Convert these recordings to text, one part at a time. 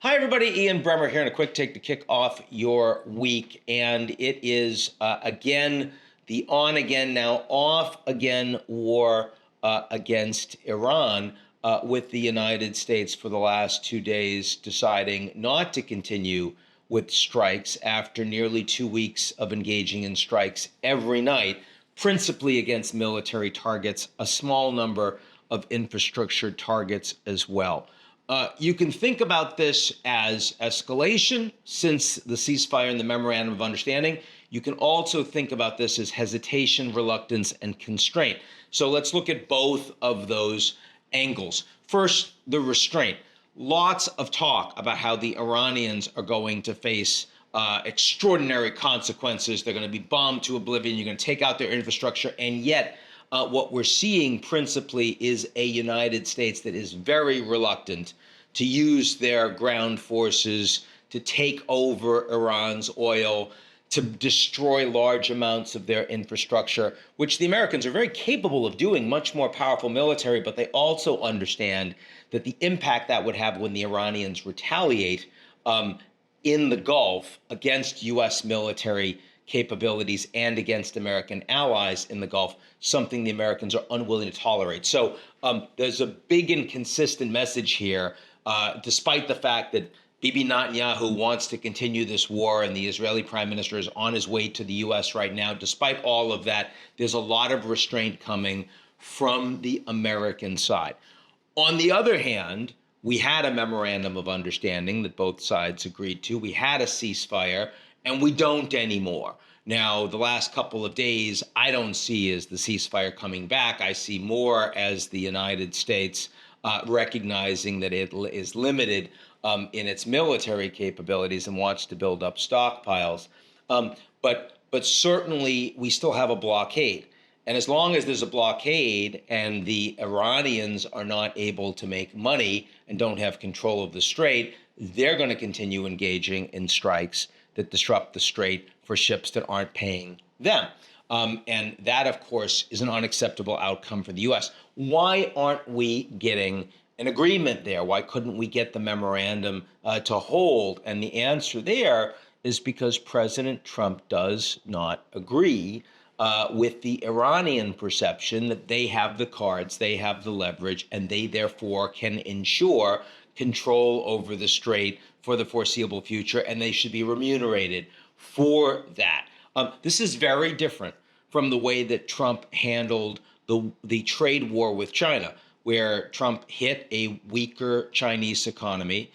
Hi, everybody. Ian Bremmer here, and a quick take to kick off your week. And it is, again, the on again, now off again war against Iran, with the United States for the last 2 days deciding not to continue with strikes after nearly 2 weeks of engaging in strikes every night, principally against military targets, a small number of infrastructure targets as well. You can think about this as escalation since the ceasefire and the memorandum of understanding. You can also think about this as hesitation, reluctance, and constraint. So let's look at both of those angles. First, the restraint. Lots of talk about how the Iranians are going to face extraordinary consequences. They're going to be bombed to oblivion. You're going to take out their infrastructure. And yet, what we're seeing principally is a United States that is very reluctant to use their ground forces to take over Iran's oil, to destroy large amounts of their infrastructure, which the Americans are very capable of doing, much more powerful military, but they also understand that the impact that would have when the Iranians retaliate in the Gulf against U.S. military capabilities and against American allies in the Gulf, something the Americans are unwilling to tolerate. So there's a big and consistent message here, despite the fact that Bibi Netanyahu wants to continue this war and the Israeli prime minister is on his way to the U.S. right now. Despite all of that, there's a lot of restraint coming from the American side. On the other hand, we had a memorandum of understanding that both sides agreed to. We had a ceasefire, and we don't anymore. Now, the last couple of days, I don't see as the ceasefire coming back. I see more as the United States recognizing that it is limited in its military capabilities and wants to build up stockpiles. But certainly, we still have a blockade. And as long as there's a blockade and the Iranians are not able to make money and don't have control of the strait, they're going to continue engaging in strikes that disrupt the strait for ships that aren't paying them. And that, of course, is an unacceptable outcome for the U.S. Why aren't we getting an agreement there? Why couldn't we get the memorandum to hold? And the answer there is because President Trump does not agree with the Iranian perception that they have the cards, they have the leverage, and they therefore can ensure control over the strait for the foreseeable future, and they should be remunerated for that. This is very different from the way that Trump handled the trade war with China, where Trump hit a weaker Chinese economy,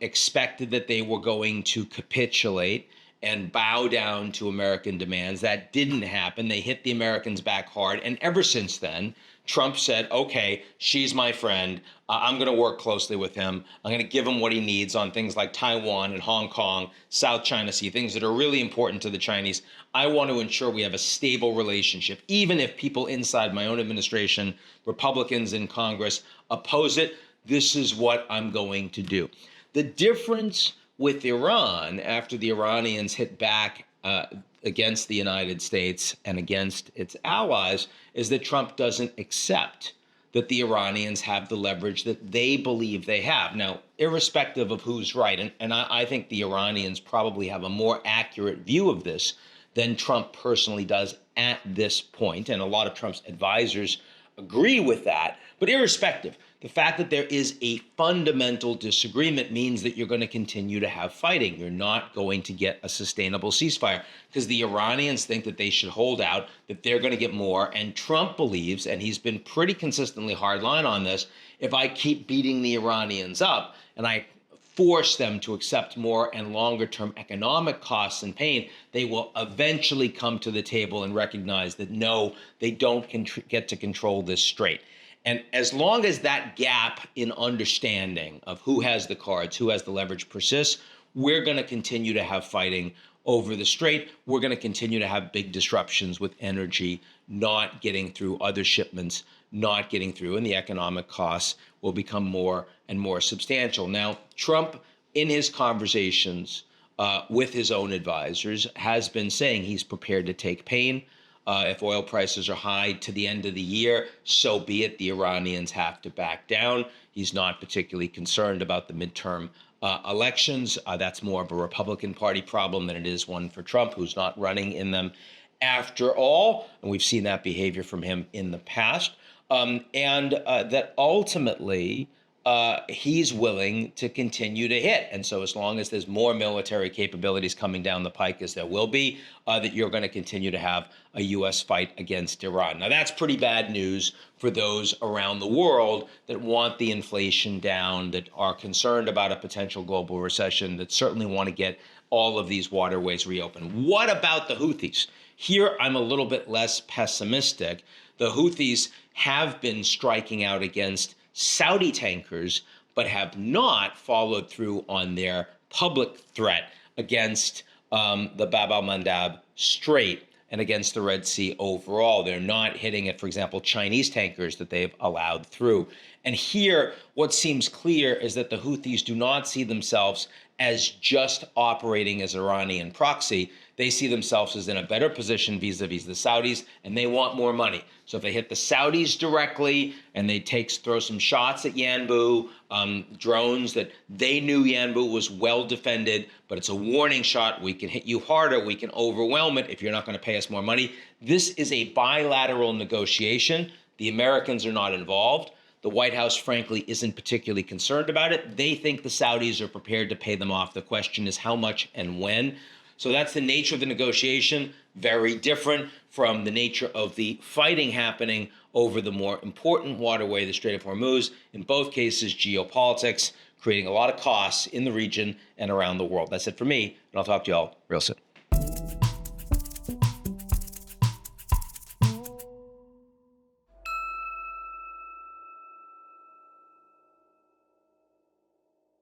expected that they were going to capitulate and bow down to American demands. That didn't happen. They hit the Americans back hard. And ever since then, Trump said, okay, Xi's my friend. I'm going to work closely with him. I'm going to give him what he needs on things like Taiwan and Hong Kong, South China Sea, things that are really important to the Chinese. I want to ensure we have a stable relationship, even if people inside my own administration, Republicans in Congress, oppose it. This is what I'm going to do. The difference with Iran, after the Iranians hit back against the United States and against its allies, is that Trump doesn't accept that the Iranians have the leverage that they believe they have. Now, irrespective of who's right, and I think the Iranians probably have a more accurate view of this than Trump personally does at this point, and a lot of Trump's advisors agree with that. But irrespective, the fact that there is a fundamental disagreement means that you're going to continue to have fighting. You're not going to get a sustainable ceasefire because the Iranians think that they should hold out, that they're going to get more. And Trump believes, and he's been pretty consistently hardline on this, if I keep beating the Iranians up and I force them to accept more and longer-term economic costs and pain, they will eventually come to the table and recognize that, no, they don't get to control this strait. And as long as that gap in understanding of who has the cards, who has the leverage persists, we're going to continue to have fighting over the strait. We're going to continue to have big disruptions with energy not getting through, other shipments not getting through, and the economic costs will become more and more substantial. Now, Trump, in his conversations with his own advisors, has been saying he's prepared to take pain. If oil prices are high to the end of the year, so be it. The Iranians have to back down. He's not particularly concerned about the midterm elections. That's more of a Republican Party problem than it is one for Trump, who's not running in them after all. And we've seen that behavior from him in the past. And that ultimately he's willing to continue to hit. And so as long as there's more military capabilities coming down the pike, as there will be, that you're going to continue to have a U.S. fight against Iran. Now, that's pretty bad news for those around the world that want the inflation down, that are concerned about a potential global recession, that certainly want to get all of these waterways reopened. What about the Houthis? Here, I'm a little bit less pessimistic. The Houthis have been striking out against Saudi tankers, but have not followed through on their public threat against the Bab al-Mandab Strait and against the Red Sea overall. They're not hitting at, for example, Chinese tankers that they've allowed through. And here, what seems clear is that the Houthis do not see themselves as just operating as Iranian proxy. They see themselves as in a better position vis-a-vis the Saudis, and they want more money. So if they hit the Saudis directly and they throw some shots at Yanbu, drones that they knew Yanbu was well defended, but it's a warning shot. We can hit you harder. We can overwhelm it if you're not going to pay us more money. This is a bilateral negotiation. The Americans are not involved. The White House, frankly, isn't particularly concerned about it. They think the Saudis are prepared to pay them off. The question is how much and when. So that's the nature of the negotiation, very different from the nature of the fighting happening over the more important waterway, the Strait of Hormuz. In both cases, geopolitics, creating a lot of costs in the region and around the world. That's it for me, and I'll talk to you all real soon.